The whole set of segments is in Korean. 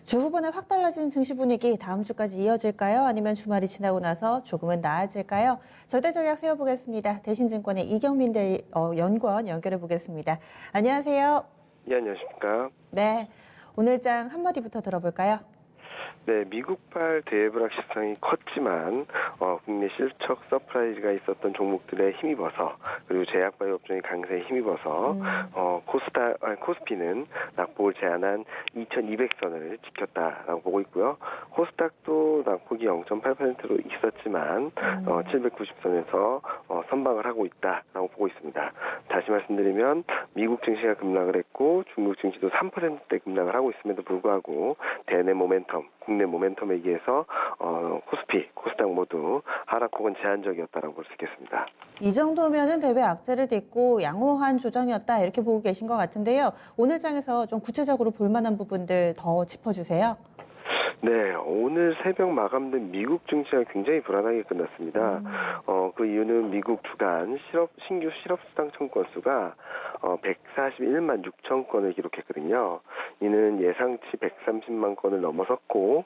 주 후반에 확 달라진 증시 분위기 다음 주까지 이어질까요? 아니면 주말이 지나고 나서 조금은 나아질까요? 절대 전략 세워보겠습니다. 대신증권의 이경민 연구원 연결해 보겠습니다. 안녕하세요. 예, 안녕하십니까. 네, 오늘 장 한마디부터 들어볼까요? 네, 미국발 대불락 시장이 컸지만 국내 실적 서프라이즈가 있었던 종목들에 힘입어서, 그리고 제약바이오 업종의 강세에 힘입어서 코스피는 낙폭을 제한한 2200선을 지켰다라고 보고 있고요. 코스닥도 낙폭이 0.8%로 있었지만 790선에서 선방을 하고 있다라고 보고 있습니다. 다시 말씀드리면 미국 증시가 급락을 했고 중국 증시도 3%대 급락을 하고 있음에도 불구하고 대내 모멘텀, 국내 모멘텀에 의해서 코스피, 코스닥 모두 하락폭은 제한적이었다라고 볼 수 있겠습니다. 이 정도면은 대외 악재를 딛고 양호한 조정이었다 이렇게 보고 계신 것 같은데요. 오늘 장에서 좀 구체적으로 볼 만한 부분들 더 짚어주세요. 네, 오늘 새벽 마감된 미국 증시가 굉장히 불안하게 끝났습니다. 그 이유는 미국 주간 신규 실업수당 청구 건수가 141만 6천 건을 기록했거든요. 이는 예상치 130만 건을 넘어섰고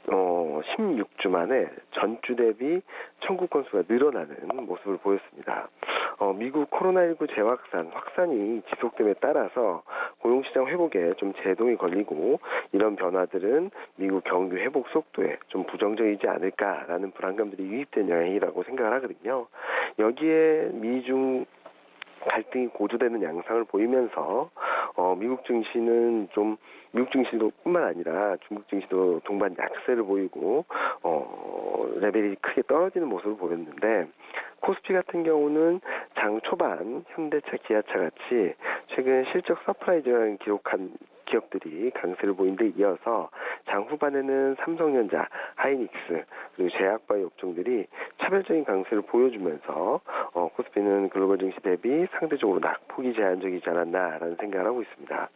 16주 만에 전주 대비 청구 건수가 늘어나는 모습을 보였습니다. 미국 코로나19 확산이 지속됨에 따라서 고용시장 회복에 좀 제동이 걸리고, 이런 변화들은 미국 경기 회복 속도에 좀 부정적이지 않을까라는 불안감들이 유입된 영향이라고 생각을 하거든요. 여기에 미중 갈등이 고조되는 양상을 보이면서 미국 증시도 뿐만 아니라 중국 증시도 동반 약세를 보이고 레벨이 크게 떨어지는 모습을 보였는데, 코스피 같은 경우는 장 초반 현대차, 기아차 같이 최근 실적 서프라이즈를 기록한 기업들이 강세를 보인 데 이어서 장 후반에는 삼성전자, 하이닉스, 그리고 제약바이오 업종들이 차별적인 강세를 보여주면서 코스피는 글로벌 증시 대비 상대적으로 낙폭이 제한적이지 않았나라는 생각을 하고 있습니다.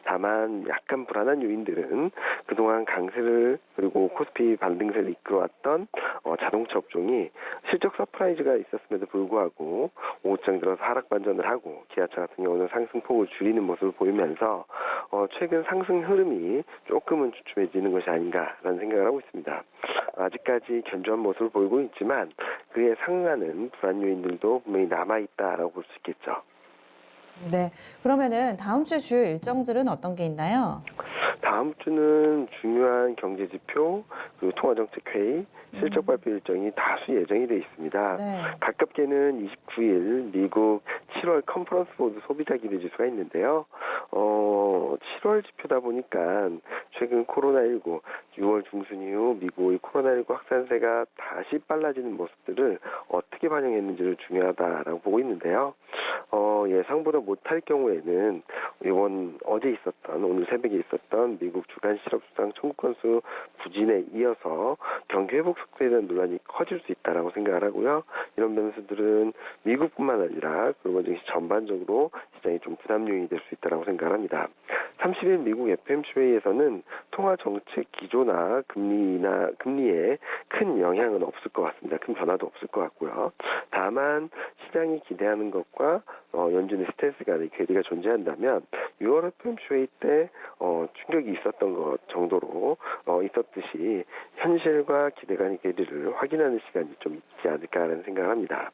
다만 약간 불안한 요인들은 그동안 강세를, 그리고 코스피 반등세를 이끌어왔던 자동차 업종이 실적 서프라이즈가 있었음에도 불구하고 오후장 들어서 하락 반전을 하고, 기아차 같은 경우는 상승폭을 줄이는 모습을 보이면서 최근 상승 흐름이 조금은 주춤해지는 것이 아닌가라는 생각을 하고 있습니다. 아직까지 견조한 모습을 보이고 있지만 그에 상응하는 불안 요인들도 분명히 남아있다라고 볼 수 있겠죠. 네, 그러면은 다음 주 주요 일정들은 어떤 게 있나요? 다음 주는 중요한 경제 지표, 그리고 통화정책회의, 실적 발표 일정이 다수 예정이 되어 있습니다. 네. 가깝게는 29일 미국 7월 컨퍼런스 보드 소비자 기대 지수가 있는데요. 7월 지표다 보니까 최근 코로나19 6월 중순 이후 미국의 코로나19 확산세가 다시 빨라지는 모습들을 어떻게 반영했는지를 중요하다라고 보고 있는데요. 예상보다 못할 경우에는 오늘 새벽에 있었던 미국 주간 실업수당 청구 건수 부진에 이어서 경기 회복 속도에 대한 논란이 커질 수 있다라고 생각을 하고요. 이런 변수들은 미국뿐만 아니라 글로벌 증시 전반적으로 시장이 좀 부담 요인이 될 수 있다라고 생각을 합니다. 30일 미국 FOMC 회의에서는 통화 정책 기조나 금리에 큰 영향은 없을 것 같습니다. 큰 변화도 없을 것 같고요. 다만 시장이 기대하는 것과 연준의 스탠스 간의 괴리가 존재한다면 6월 FOMC 회의 때 충격이 있었던 것 정도로 있었듯이 현실과 기대 간의 괴리를 확인하는 시간이 좀 있지 않을까라는 생각을 합니다.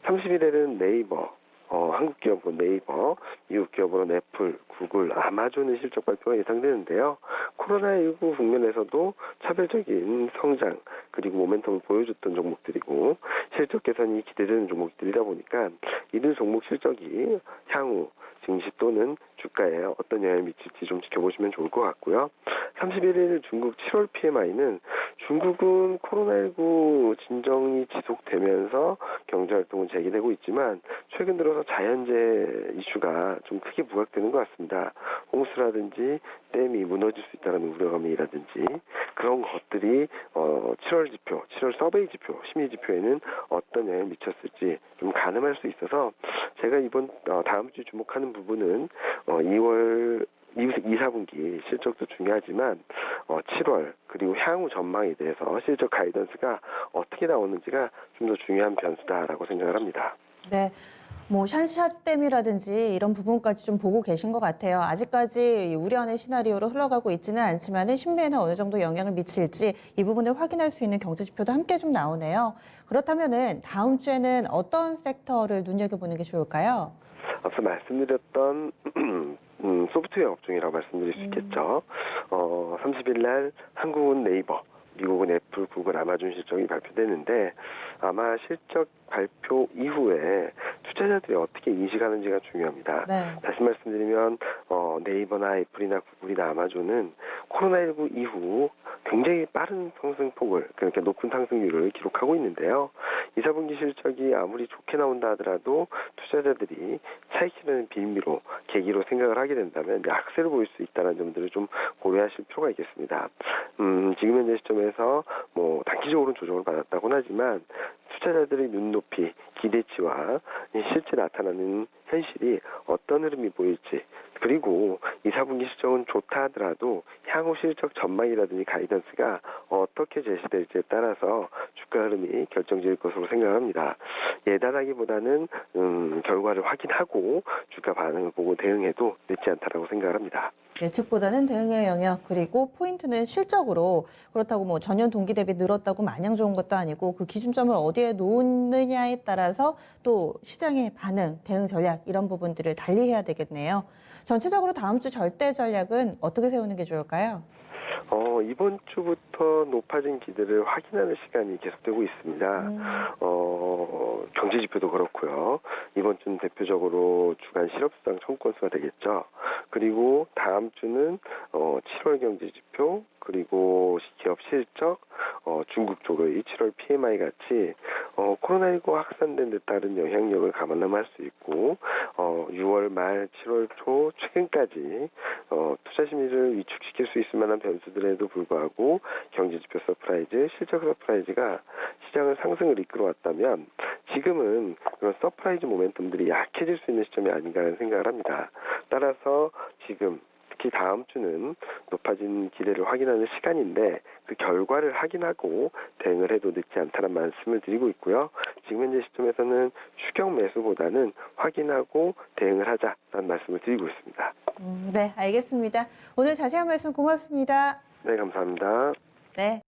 30일에는 네이버, 한국 기업으로 네이버, 미국 기업으로 애플, 구글, 아마존의 실적 발표가 예상되는데요. 코로나19 국면에서도 차별적인 성장, 그리고 모멘텀을 보여줬던 종목들이고 실적 개선이 기대되는 종목들이다 보니까 이들 종목 실적이 향후 증시 또는 주가에 어떤 영향을 미칠지 좀 지켜보시면 좋을 것 같고요. 31일 중국 7월 PMI는 중국은 코로나19 진정이 지속되면서 경제활동은 재개되고 있지만 최근 들어서 자연재해 이슈가 좀 크게 부각되는 것 같습니다. 홍수라든지 댐이 무너질 수 있다는 우려감이라든지 그런 것들이 7월 서베이 지표, 심의 지표에는 어떤 영향을 미쳤을지 좀 가늠할 수 있어서 제가 다음 주 주목하는 부분은 2, 4분기 실적도 중요하지만 7월 그리고 향후 전망에 대해서 실적 가이던스가 어떻게 나오는지가 좀 더 중요한 변수다라고 생각을 합니다. 네. 뭐 샷샷댐이라든지 이런 부분까지 좀 보고 계신 것 같아요. 아직까지 우려하는 시나리오로 흘러가고 있지는 않지만은 신뢰에는 어느 정도 영향을 미칠지 이 부분을 확인할 수 있는 경제 지표도 함께 좀 나오네요. 그렇다면은 다음 주에는 어떤 섹터를 눈여겨보는 게 좋을까요? 앞서 말씀드렸던 소프트웨어 업종이라고 말씀드릴 수 있겠죠. 30일 날 한국은 네이버, 미국은 애플, 구글, 아마존 실적이 발표되는데 아마 실적 발표 이후에 투자자들이 어떻게 인식하는지가 중요합니다. 네. 다시 말씀드리면 네이버나 애플이나 구글이나 아마존은 코로나19 이후 굉장히 빠른 상승폭을, 그러니까 높은 상승률을 기록하고 있는데요. 2, 4분기 실적이 아무리 좋게 나온다 하더라도 투자자들이 차익 실현의 빌미로, 계기로 생각을 하게 된다면 약세를 보일 수 있다는 점들을 좀 고려하실 필요가 있겠습니다. 지금 현재 시점에서 뭐 단기적으로는 조정을 받았다고는 하지만 투자자들의 눈높이, 기대치와 실제 나타나는 현실이 어떤 흐름이 보일지, 그리고 2, 4분기 실적은 좋다 하더라도 향후 실적 전망이라든지 가이던스가 어떻게 제시될지에 따라서 주가 흐름이 결정질 것으로 생각합니다. 예단하기보다는 결과를 확인하고 주가 반응을 보고 대응해도 늦지 않다라고 생각합니다. 예측보다는 대응의 영역, 그리고 포인트는 실적으로, 그렇다고 뭐 전년 동기 대비 늘었다고 마냥 좋은 것도 아니고 그 기준점을 어디에 놓느냐에 따라서 또 시장의 반응, 대응 전략 이런 부분들을 달리해야 되겠네요. 전체적으로 다음 주 절대 전략은 어떻게 세우는 게 좋을까요? 이번 주부터 높아진 기대를 확인하는 시간이 계속되고 있습니다. 경제 지표도 그렇고요. 이번 주는 대표적으로 주간 실업수당 청구 건수가 되겠죠. 그리고 다음 주는 7월 경제 지표, 그리고 기업 실적, 중국 쪽의 7월 PMI 같이 코로나19 확산된 데 따른 영향력을 감안할 수 있고 6월 말 7월 초 최근까지 투자 심리를 위축시킬 수 있을 만한 변수들에도 불구하고 경제지표 서프라이즈, 실적 서프라이즈가 시장을 상승을 이끌어왔다면 지금은 그런 서프라이즈 모멘텀들이 약해질 수 있는 시점이 아닌가라는 생각을 합니다. 따라서 지금 특히 다음 주는 높아진 기대를 확인하는 시간인데 그 결과를 확인하고 대응을 해도 늦지 않다는 말씀을 드리고 있고요. 지금 현재 시점에서는 추격 매수보다는 확인하고 대응을 하자라는 말씀을 드리고 있습니다. 네, 알겠습니다. 오늘 자세한 말씀 고맙습니다. 네, 감사합니다. 네.